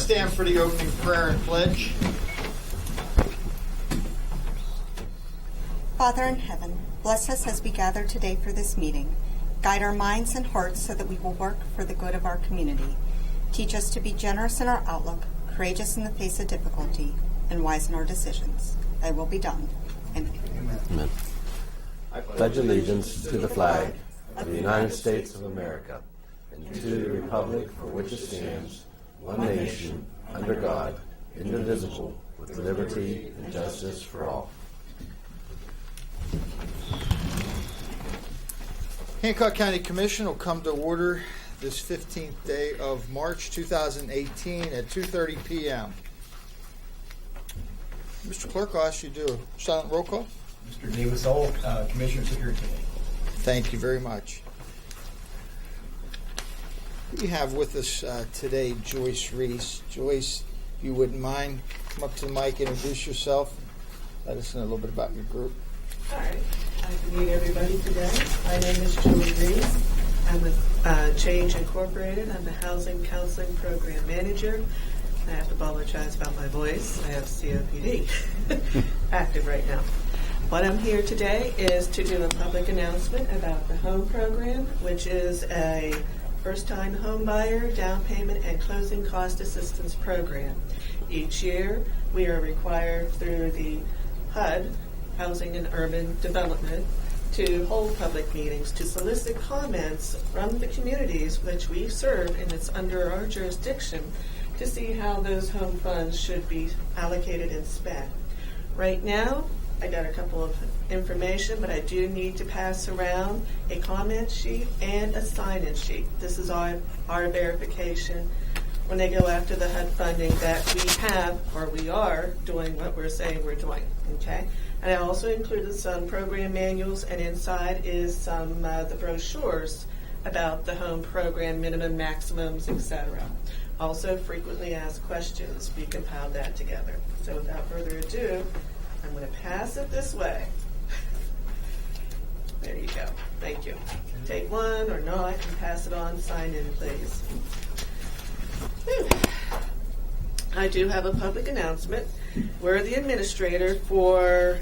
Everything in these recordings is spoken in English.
stand for the opening prayer and pledge. Father in heaven, bless us as we gather today for this meeting. Guide our minds and hearts so that we will work for the good of our community. Teach us to be generous in our outlook, courageous in the face of difficulty, and wise in our decisions. Thy will be done. Amen. Amen. I pledge allegiance to the flag of the United States of America and to the republic for which it stands, one nation, under God, indivisible, with liberty and justice for all. Hancock County Commission will come to order this 15th day of March 2018 at 2:30 p.m. Mr. Clerk, I'll ask you to do a silent roll call. Mr. Davis, all commissioners are here today. Thank you very much. We have with us today Joyce Reese. Joyce, if you wouldn't mind, come up to the mic, introduce yourself, let us know a little bit about your group. All right. Nice to meet everybody today. My name is Julie Reese. I'm with Change Incorporated. I'm the Housing Counseling Program Manager. I have to apologize about my voice. I have COPD active right now. What I'm here today is to do a public announcement about the HOME program, which is a first-time home buyer down payment and closing cost assistance program. Each year, we are required through the HUD, Housing and Urban Development, to hold public meetings to solicit comments from the communities which we serve, and it's under our jurisdiction, to see how those home funds should be allocated and spent. Right now, I got a couple of information, but I do need to pass around a comment sheet and a sign-in sheet. This is our verification when they go after the HUD funding that we have, or we are doing what we're saying we're doing, okay? And I also included some program manuals, and inside is some the brochures about the home program, minimum, maximums, etc. Also, frequently asked questions. We compiled that together. So without further ado, I'm going to pass it this way. There you go. Thank you. Take one or not and pass it on. Sign in, please. Whew. I do have a public announcement. We're the administrator for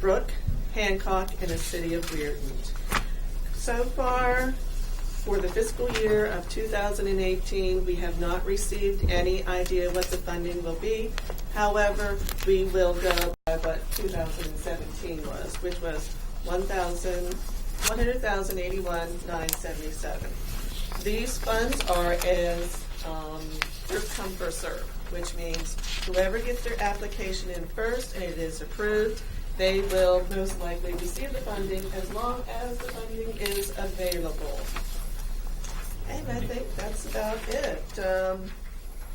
Brooke, Hancock, and the city of Weirton. So far, for the fiscal year of 2018, we have not received any idea what the funding will be. However, we will go by what 2017 was, which was $100,081,977. These funds are as first come, first serve, which means whoever gets their application in first and it is approved, they will most likely receive the funding as long as the funding is available. And I think that's about it.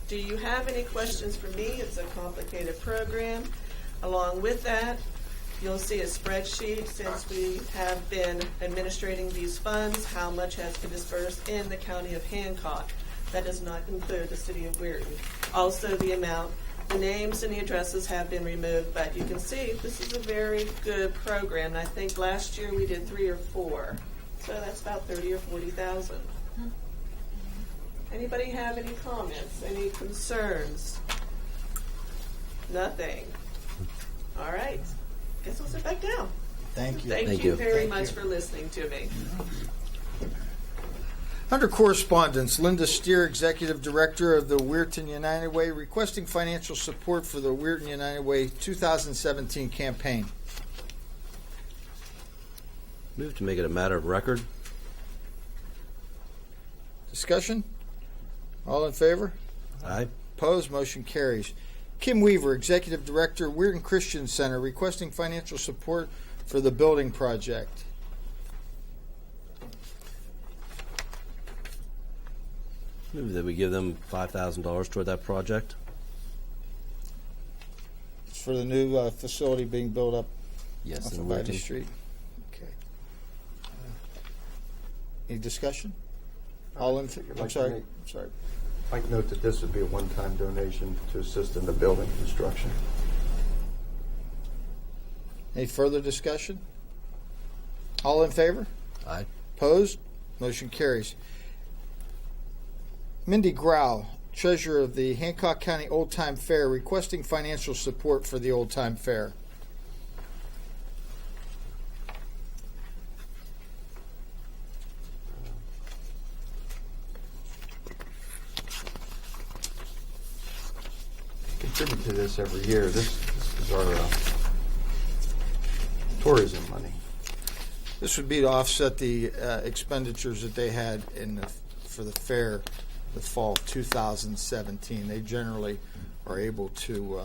Do you have any questions for me? It's a complicated program. Along with that, you'll see a spreadsheet since we have been administrating these funds, how much has been dispersed in the county of Hancock. That does not include the city of Weirton. Also the amount, the names and the addresses have been removed, but you can see this is a very good program. I think last year we did 3 or 4. So that's about 30 or 40,000. Anybody have any comments, any concerns? Nothing. All right. Guess I'll sit back down. Thank you. Thank you very much for listening to me. Under correspondence, Linda Steer, Executive Director of the Weirton United Way, requesting financial support for the Weirton United Way 2017 campaign. Move to make it a matter of record. Discussion? All in favor? Aye. Opposed? Motion carries. Kim Weaver, Executive Director, Weirton Christian Center, requesting financial support for the building project. Move that we give them $5,000 toward that project. It's for the new facility being built up Yes, off in of Ivy Weirton. Street. Okay. Any discussion? All in? I'm sorry. I note that this would be a one-time donation to assist in the building construction. Any further discussion? All in favor? Aye. Opposed? Motion carries. Mindy Grau, treasurer of the Hancock County Old Time Fair, requesting financial support for the Old Time Fair. Contribute to this every year. This is our tourism money. This would be to offset the expenditures that they had for the fair the fall of 2017. They generally are able to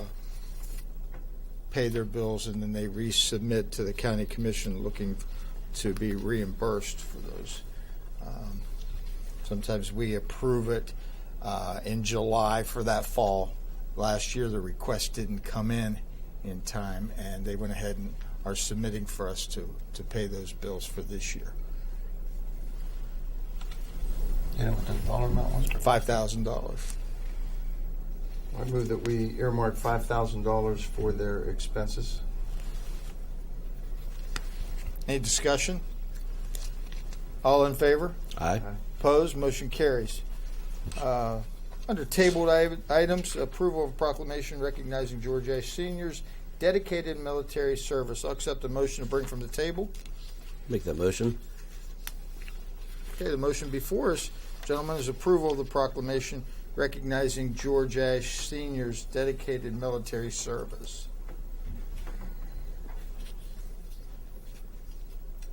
pay their bills, and then they resubmit to the county commission looking to be reimbursed for those. Sometimes we approve it in July for that fall. Last year, the request didn't come in time, and they went ahead and are submitting for us to pay those bills for this year. You know what the dollar amount was? $5,000. I move that we earmark $5,000 for their expenses. Any discussion? All in favor? Aye. Opposed? Motion carries. Under tabled items, approval of proclamation recognizing George Ash Senior's dedicated military service. I'll accept the motion to bring from the table. Make that motion. Okay, the motion before us, gentlemen, is approval of the proclamation recognizing George Ash Senior's dedicated military service.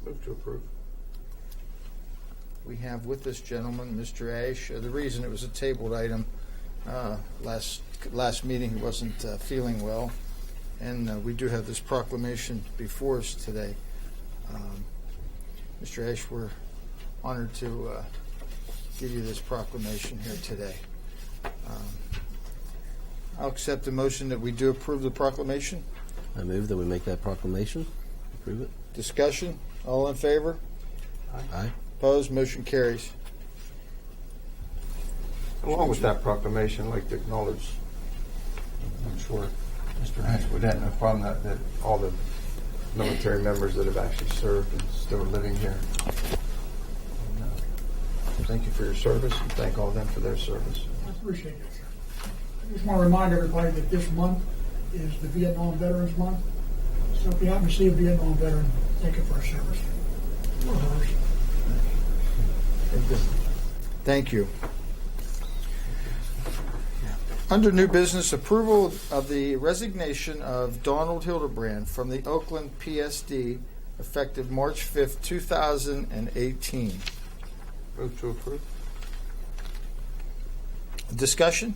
Move to approve. We have with this gentleman, Mr. Ash. The reason it was a tabled item, last meeting he wasn't feeling well, and we do have this proclamation before us today. Mr. Ash, we're honored to give you this proclamation here today. I'll accept the motion that we do approve the proclamation. I move that we make that proclamation. Approve it. Discussion? All in favor? Aye. Opposed? Motion carries. Along with that proclamation, I'd like to acknowledge, I'm sure Mr. Hatch would have no problem that all the military members that have actually served and still are living here. And, thank you for your service, and thank all of them for their service. I appreciate it, sir. I just want to remind everybody that this month is the Vietnam Veterans Month. So if you happen to see a Vietnam veteran, thank you for his service. Or hers. Thank you. Under new business, approval of the resignation of Donald Hildebrand from the Oakland PSD effective March 5th, 2018. Move to approve. Discussion?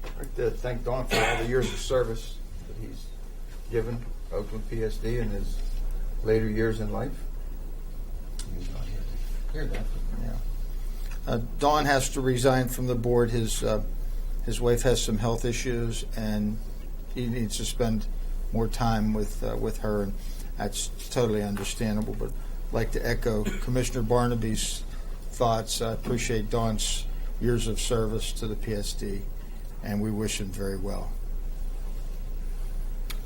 I'd like to thank Don for all the years of service that he's given Oakland PSD in his later years in life. He's not here to hear that. Yeah. Don has to resign from the board. His wife has some health issues, and he needs to spend more time with her, and that's totally understandable. But I'd like to echo Commissioner Barnaby's thoughts. I appreciate Don's years of service to the PSD, and we wish him very well.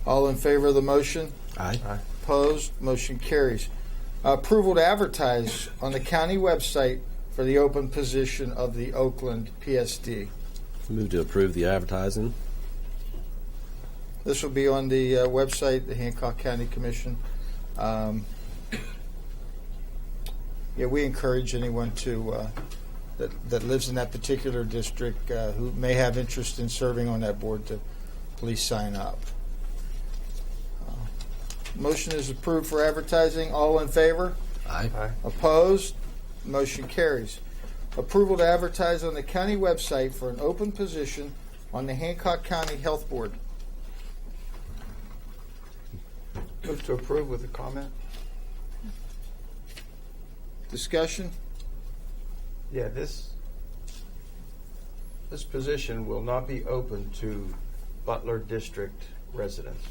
All in favor of the motion? Aye. Aye. Opposed? Motion carries. Approval to advertise on the county website for the open position of the Oakland PSD. Move to approve the advertising. This will be on the website, the Hancock County Commission. We encourage anyone that lives in that particular district who may have interest in serving on that board to please sign up. Motion is approved for advertising. All in favor? Aye. Aye. Opposed? Motion carries. Approval to advertise on the county website for an open position on the Hancock County Health Board. Move to approve with a comment. Discussion? Yeah, this position will not be open to Butler District residents.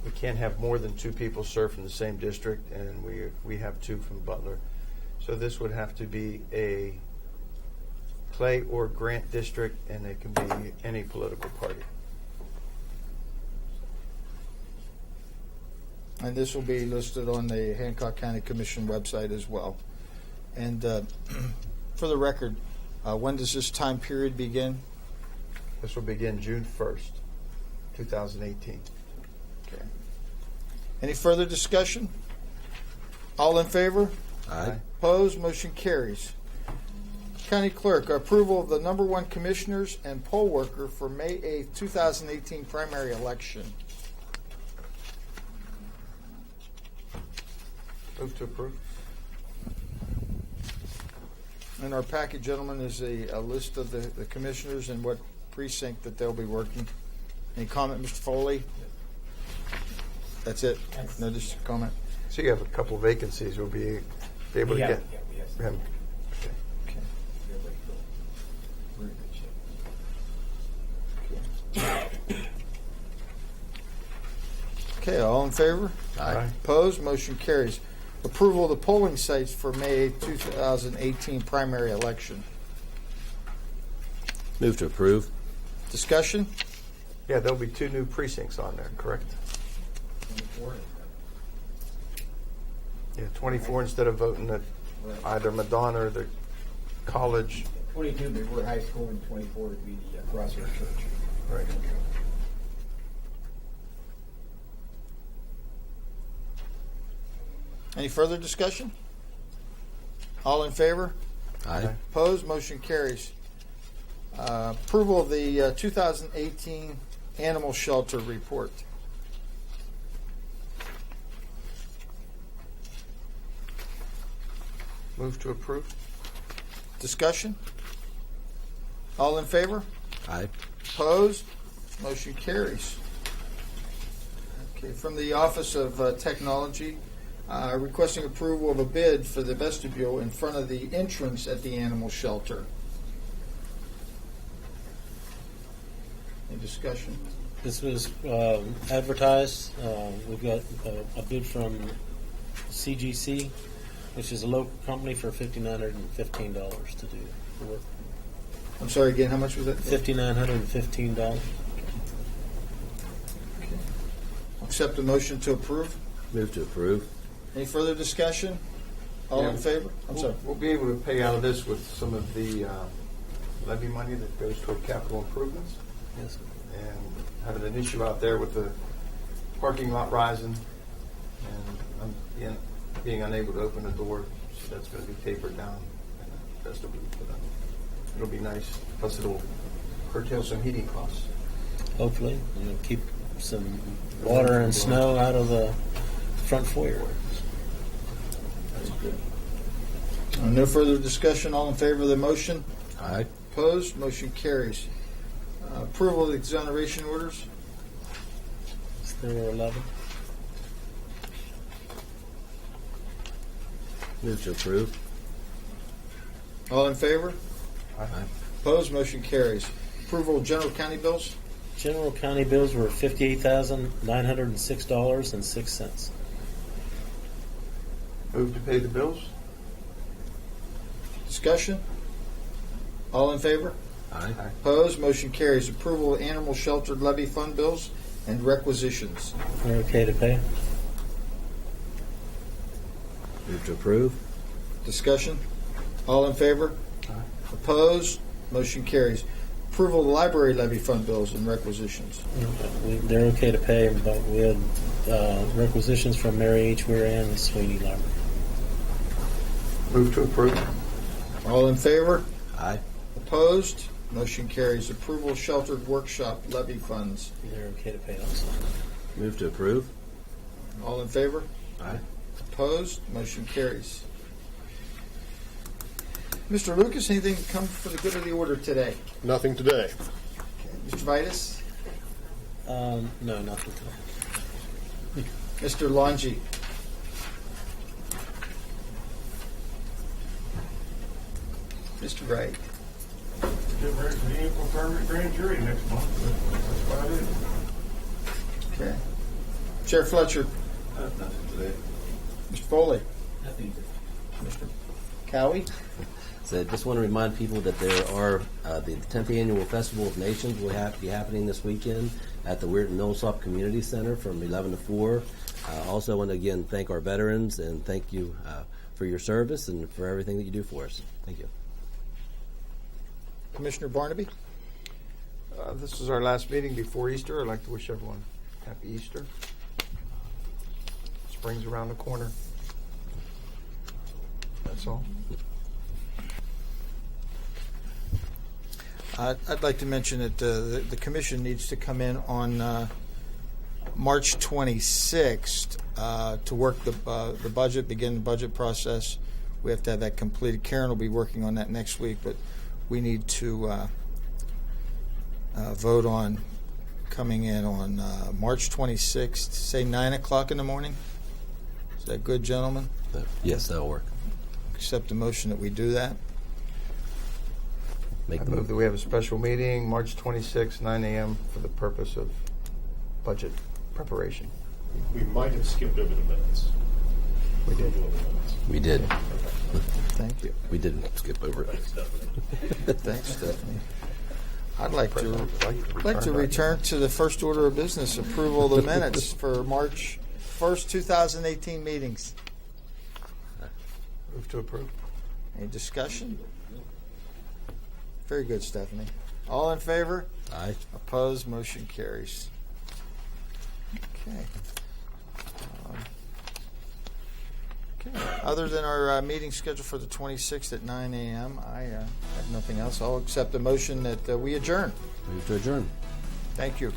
We can't have more than two people serve from the same district, and we have two from Butler. So this would have to be a Clay or Grant district, and it can be any political party. And this will be listed on the Hancock County Commission website as well. And for the record, When does this time period begin? This will begin June 1st, 2018. Okay. Any further discussion? All in favor? Aye. Opposed? Motion carries. County Clerk, approval of the number 1 commissioners and poll worker for May 8th, 2018 primary election. Move to approve. In our packet, gentlemen, is a list of the commissioners and what precinct that they'll be working. Any comment, Mr. Foley? That's it? No just comment? So you have a couple vacancies. We'll be able to Yeah, get we have some. him. Okay. We're in good shape. Okay, all in favor? Aye. Opposed? Motion carries. Approval of the polling sites for May 8th, 2018 primary election. Move to approve. Discussion? Yeah, there'll be 2 new precincts on there, correct? 24. Yeah, 24 instead of voting at either Madonna or the college. 22 before high school and 24 would be the Crossroads Church. Right. Any further discussion? All in favor? Aye. Opposed? Motion carries. Approval of the 2018 Animal Shelter Report. Move to approve. Discussion? All in favor? Aye. Opposed? Motion carries. Okay, from the Office of Technology, requesting approval of a bid for the vestibule in front of the entrance at the animal shelter. Any discussion? This was advertised. We've got a bid from CGC, which is a local company, for $5,915 to do the work. I'm sorry, again, how much was it? $5,915. Accept the motion to approve. Move to approve. Any further discussion? All in Yeah. favor? I'm sorry. We'll be able to pay out of this with some of the levy money that goes toward capital improvements. Yes. And having an issue out there with the parking lot rising and being unable to open the door, so that's going to be tapered down. And that's the but it'll be nice. Plus, it'll curtail some heating costs. Hopefully, keep some water and snow out of the front foyer. No further discussion. All in favor of the motion? Aye. Opposed? Motion carries. Approval of the exoneration orders. There were 11. Move to approve. All in favor? Aye. Opposed? Motion carries. Approval of general county bills. General county bills were $58,906.06. Move to pay the bills. Discussion? All in favor? Aye. Opposed? Motion carries. Approval of animal shelter levy fund bills and requisitions. They're okay to pay. Move to approve. Discussion? All in favor? Opposed? Motion carries. Approval of the library levy fund bills and requisitions. They're okay to pay, but we had requisitions from Mary H. Weir and the Sweeney Library. Move to approve. All in favor? Aye. Opposed? Motion carries. Approval of sheltered workshop levy funds. They're okay to pay also. Move to approve. All in favor? Aye. Opposed? Motion carries. Mr. Lucas, anything to come for the good of the order today? Nothing today. Mr. Vitus? No, nothing today. Mr. Longi? Mr. Wright? Get ready for the April permanent grand jury next month. That's about it. Okay. Chair Fletcher? Nothing today. Mr. Foley? Nothing. Mr. Cowie? So I just want to remind people that there are the 10th Annual Festival of Nations will be happening this weekend at the Weirton Millsop Community Center from 11 to 4. Also want to again thank our veterans and thank you for your service and for everything that you do for us. Thank you. Commissioner Barnaby? This is our last meeting before Easter. I'd like to wish everyone happy Easter. Spring's around the corner. That's all. I'd like to mention that the commission needs to come in on March 26th to work the budget, begin the budget process. We have to have that completed. Karen will be working on that next week, but we need to vote on coming in on March 26th, say 9 o'clock in the morning. Is that good, gentlemen? Yes, that'll work. Accept the motion that we do that. Make I the move that we have a special meeting, March 26th, 9 a.m., for the purpose of budget preparation. We might have skipped over the minutes. We did. Approval of the minutes. We did. Thank you. We didn't skip over it. Thanks, Stephanie. Thanks, Stephanie. I'd like to return to the first order of business, approval of the minutes for March 1st, 2018 meetings. Move to approve. Any discussion? Very good, Stephanie. All in favor? Aye. Opposed? Motion carries. Okay. Other than our meeting scheduled for the 26th at 9 a.m., I have nothing else. I'll accept the motion that we adjourn. Move to adjourn. Thank you.